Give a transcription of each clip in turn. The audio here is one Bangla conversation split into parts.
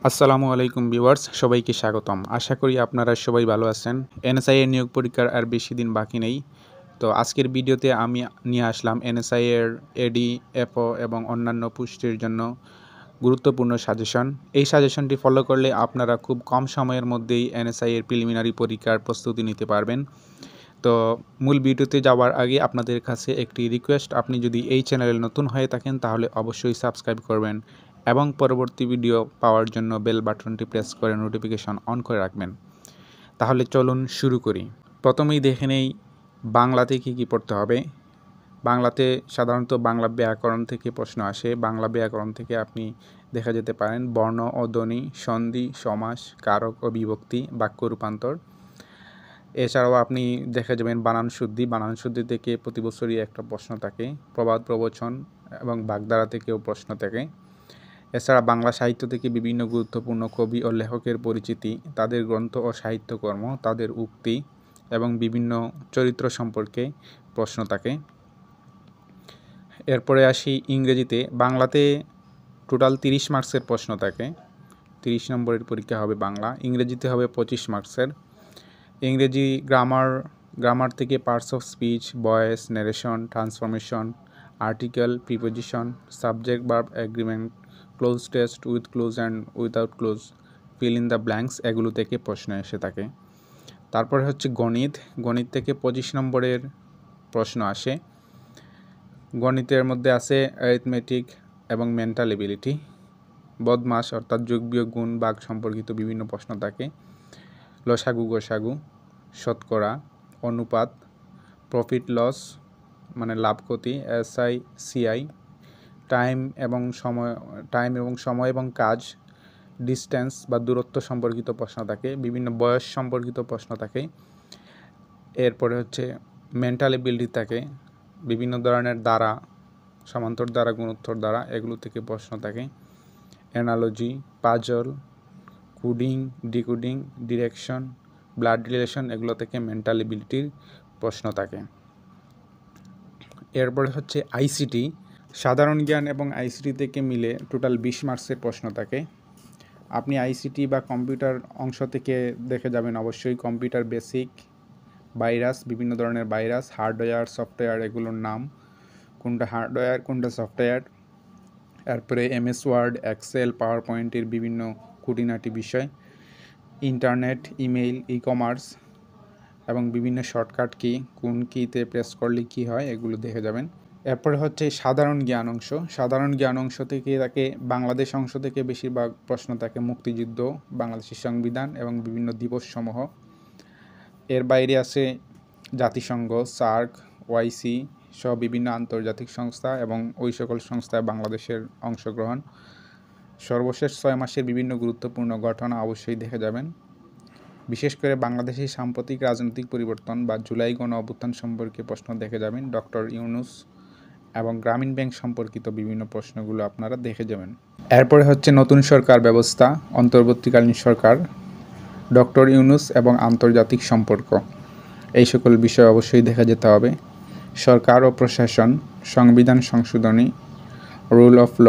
আসসালামু আলাইকুম ভিউয়ার্স, সবাইকে স্বাগতম। আশা করি আপনারা সবাই ভালো আছেন। এনএসআই এর নিয়োগ পরীক্ষার আর বেশি দিন বাকি নেই। তো আজকের ভিডিওতে আমি নিয়ে আসলাম এনএসআই এর এডি, এফও এবং অন্যান্য পুষ্টির জন্য গুরুত্বপূর্ণ সাজেশন। এই সাজেশনটি ফলো করলে আপনারা খুব কম সময়ের মধ্যেই এনএসআই এর প্রিলিমিনারি পরীক্ষার প্রস্তুতি নিতে পারবেন। তো মূল ভিডিওতে যাওয়ার আগে আপনাদের কাছে একটি রিকোয়েস্ট, আপনি যদি এই চ্যানেলে নতুন হয়ে থাকেন তাহলে অবশ্যই সাবস্ক্রাইব করবেন এবং পরবর্তী ভিডিও পাওয়ার জন্য বেল বাটনটি প্রেস করে নোটিফিকেশন অন করে রাখবেন। তাহলে চলুন শুরু করি। প্রথমেই দেখে নেই বাংলাতে কী পড়তে হবে। বাংলাতে সাধারণত বাংলা ব্যাকরণ থেকে প্রশ্ন আসে। বাংলা ব্যাকরণ থেকে আপনি দেখা যেতে পারেন বর্ণ ও ধ্বনি, সন্ধি, সমাস, কারক ও বিভক্তি, বাক্য রূপান্তর। এছাড়াও আপনি দেখা যাবেন বানান শুদ্ধি থেকে প্রতি বছরই একটা প্রশ্ন থাকে। প্রবাদ প্রবচন এবং বাগধারা থেকেও প্রশ্ন থাকে। এছাড়া বাংলা সাহিত্য থেকে বিভিন্ন গুরুত্বপূর্ণ কবি ও লেখকের পরিচিতি, তাদের গ্রন্থ ও সাহিত্যকর্ম, তাদের উক্তি এবং বিভিন্ন চরিত্র সম্পর্কে প্রশ্ন থাকে। এরপরে আসি ইংরেজিতে। বাংলাতে টোটাল 30 মার্কসের প্রশ্ন থাকে। 30 নম্বরের পরীক্ষা হবে বাংলা। ইংরেজিতে হবে 25 মার্কসের। ইংরেজি গ্রামার থেকে parts of speech, voice, narration, transformation, article, preposition, subject verb agreement, cloze test, with close and without close, fill in the blanks, এগুলো থেকে প্রশ্ন এসে থাকে। তারপরে হচ্ছে গণিত থেকে 25 নম্বরের প্রশ্ন আসে। গণিতের মধ্যে আছে অ্যারিথমেটিক এবং মেন্টাল এবিলিটি, বদমাশ অর্থাৎ যোগ বিয়োগ গুণ ভাগ সম্পর্কিত বিভিন্ন প্রশ্ন থাকে। লসাগু গসাগু, শতকরা, অনুপাত, প্রফিট লস মানে লাভ ক্ষতি, এসআই সিআই, টাইম এবং সময় এবং কাজ, ডিস্টেন্স বা দূরত্ব সম্পর্কিত প্রশ্ন থাকে। বিভিন্ন বয়স সম্পর্কিত প্রশ্ন থাকে। এরপরে হচ্ছে মেন্টাল এবিলিটি থাকে। বিভিন্ন ধরনের দ্বারা, সমান্তর দ্বারা, গুণোত্তর দ্বারা, এগুলো থেকে প্রশ্ন থাকে। Analogy, puzzle, coding, decoding, direction, blood relation, এগুলো থেকে মেন্টাল এবিলিটির প্রশ্ন থাকে। এরপরে হচ্ছে আইসিটি। সাধারণ জ্ঞান এবং আইসিটি থেকে মিলে টোটাল 20 মার্কসের প্রশ্ন থাকে। আপনি আইসিটি বা কম্পিউটার অংশ থেকে দেখে যাবেন অবশ্যই কম্পিউটার বেসিক, ভাইরাস, বিভিন্ন ধরনের ভাইরাস, হার্ডওয়্যার, সফটওয়্যার, এগুলোর নাম, কোনটা হার্ডওয়্যার কোনটা সফটওয়্যার। এরপরে এমএস ওয়ার্ড, এক্সেল, পাওয়ার পয়েন্টের বিভিন্ন খুঁটিনাটি বিষয়, ইন্টারনেট, ইমেইল, ই কমার্স এবং বিভিন্ন শর্টকাট কি, কোন কিতে প্রেস করলে কী হয়, এগুলো দেখে যাবেন। এরপরে হচ্ছে সাধারণ জ্ঞান অংশ। সাধারণ জ্ঞান অংশ থেকে তাকে বাংলাদেশ অংশ থেকে বেশিরভাগ প্রশ্ন থাকে মুক্তিযুদ্ধ, বাংলাদেশের সংবিধান এবং বিভিন্ন দিবসসমূহ। এর বাইরে আছে জাতিসংঘ, সার্ক, ওআইসি সহ বিভিন্ন আন্তর্জাতিক সংস্থা এবং ওই সকল সংস্থায় বাংলাদেশের অংশগ্রহণ। সর্বশেষ 6 মাসের বিভিন্ন গুরুত্বপূর্ণ ঘটনা অবশ্যই দেখে যাবেন। বিশেষ করে বাংলাদেশের সাম্প্রতিক রাজনৈতিক পরিবর্তন বা জুলাই গণ অভ্যুত্থান সম্পর্কে প্রশ্ন দেখে যাবেন। ডক্টর ইউনূস এবং গ্রামীণ ব্যাংক সম্পর্কিত বিভিন্ন প্রশ্নগুলো আপনারা দেখে যাবেন। এরপরে হচ্ছে নতুন সরকার ব্যবস্থা, অন্তর্বর্তীকালীন সরকার, ডক্টর ইউনূস এবং আন্তর্জাতিক সম্পর্ক, এই সকল বিষয় অবশ্যই দেখা যেতে হবে। সরকার ও প্রশাসন, সংবিধান সংশোধনী, rule of law,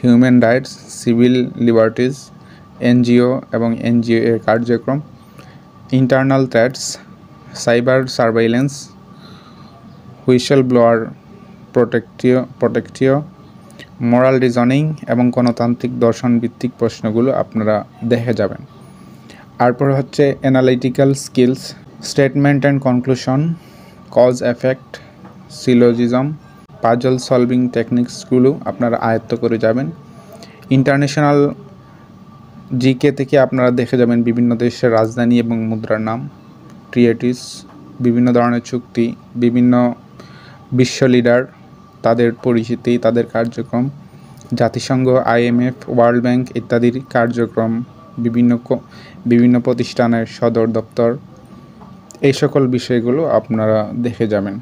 human rights, civil liberties, NGO এবং এনজিও এর কার্যক্রম, internal threats, cyber surveillance, whistleblower protection, moral reasoning এবং গণতান্ত্রিক দর্শন ভিত্তিক প্রশ্নগুলো আপনারা দেখে যাবেন। তারপর হচ্ছে analytical skills, statement and conclusion, cause effect, syllogism, puzzle solving টেকনিক্সগুলো আপনারা আয়ত্ত করে যাবেন। ইন্টারন্যাশনাল জিকে থেকে আপনারা দেখে যাবেন বিভিন্ন দেশের রাজধানী এবং মুদ্রার নাম, ট্রিয়েটিস, বিভিন্ন ধরনের চুক্তি, বিভিন্ন বিশ্ব লিডার, তাদের পরিচিতি, তাদের কার্যক্রম, জাতিসংঘ, আইএমএফ, ওয়ার্ল্ড ব্যাংক ইত্যাদির কার্যক্রম, বিভিন্ন প্রতিষ্ঠানের সদর দপ্তর, এই সকল বিষয়গুলো আপনারা দেখে যাবেন।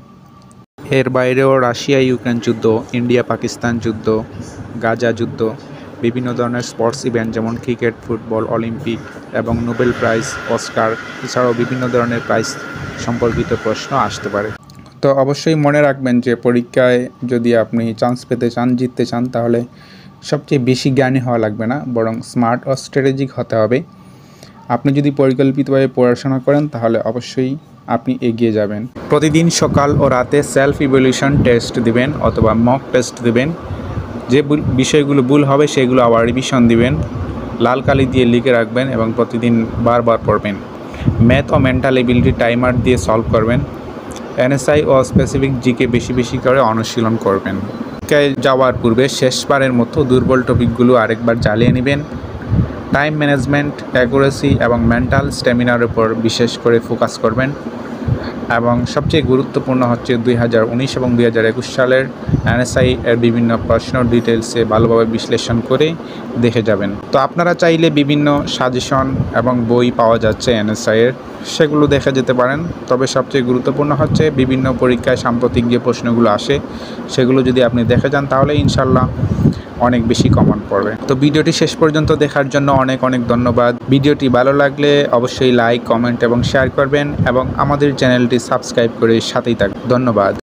এর বাইরেও রাশিয়া ইউক্রেন যুদ্ধ, ইন্ডিয়া পাকিস্তান যুদ্ধ, গাজা যুদ্ধ, বিভিন্ন ধরনের স্পোর্টস ইভেন্ট যেমন ক্রিকেট, ফুটবল, অলিম্পিক এবং নোবেল প্রাইজ, অস্কার, এছাড়াও বিভিন্ন ধরনের প্রাইজ সম্পর্কিত প্রশ্ন আসতে পারে। তো অবশ্যই মনে রাখবেন যে পরীক্ষায় যদি আপনি চান্স পেতে চান, জিততে চান, তাহলে সবচেয়ে বেশি জ্ঞানী হওয়া লাগবে না, বরং স্মার্ট ও স্ট্র্যাটেজিক হতে হবে। আপনি যদি পরিকল্পিতভাবে পড়াশোনা করেন তাহলে অবশ্যই আপনি এগিয়ে যাবেন। প্রতিদিন সকাল ও রাতে সেলফ ইভ্যালুয়েশন টেস্ট দিবেন অথবা মক টেস্ট দিবেন। যে বিষয়গুলো ভুল হবে সেগুলো আবার রিভিশন দিবেন, লাল কালি দিয়ে লিখে রাখবেন এবং প্রতিদিন বারবার পড়বেন। ম্যাথ ও মেন্টাল এবিলিটি টাইমার দিয়ে সলভ করবেন। এনএসআই ও স্পেসিফিক জিকে বেশি বেশি করে অনুশীলন করবেন। যাওয়ার পূর্বে শেষবারের মতো দুর্বল টপিকগুলো আরেকবার জ্বালিয়ে নেবেন। টাইম ম্যানেজমেন্ট, অ্যাকুরেসি এবং মেন্টাল স্ট্যামিনার উপর বিশেষ করে ফোকাস করবেন। এবং সবচেয়ে গুরুত্বপূর্ণ হচ্ছে 2019 এবং 2021 সালের এনএসআই এর বিভিন্ন প্রশ্ন ডিটেলসে ভালোভাবে বিশ্লেষণ করে দেখে যাবেন। তো আপনারা চাইলে বিভিন্ন সাজেশন এবং বই পাওয়া যাচ্ছে এনএসআই এর, সেগুলো দেখে যেতে পারেন। তবে সবচেয়ে গুরুত্বপূর্ণ হচ্ছে বিভিন্ন পরীক্ষায় সাম্প্রতিক যে প্রশ্নগুলো আসে সেগুলো যদি আপনি দেখে যান তাহলে ইনশাল্লাহ অনেক বেশি কমন পড়বে। তো ভিডিওটি শেষ পর্যন্ত দেখার জন্য অনেক অনেক ধন্যবাদ। ভিডিওটি ভালো লাগলে অবশ্যই লাইক, কমেন্ট এবং শেয়ার করবেন এবং আমাদের চ্যানেলটি সাবস্ক্রাইব করে সাথেই থাকবেন। ধন্যবাদ।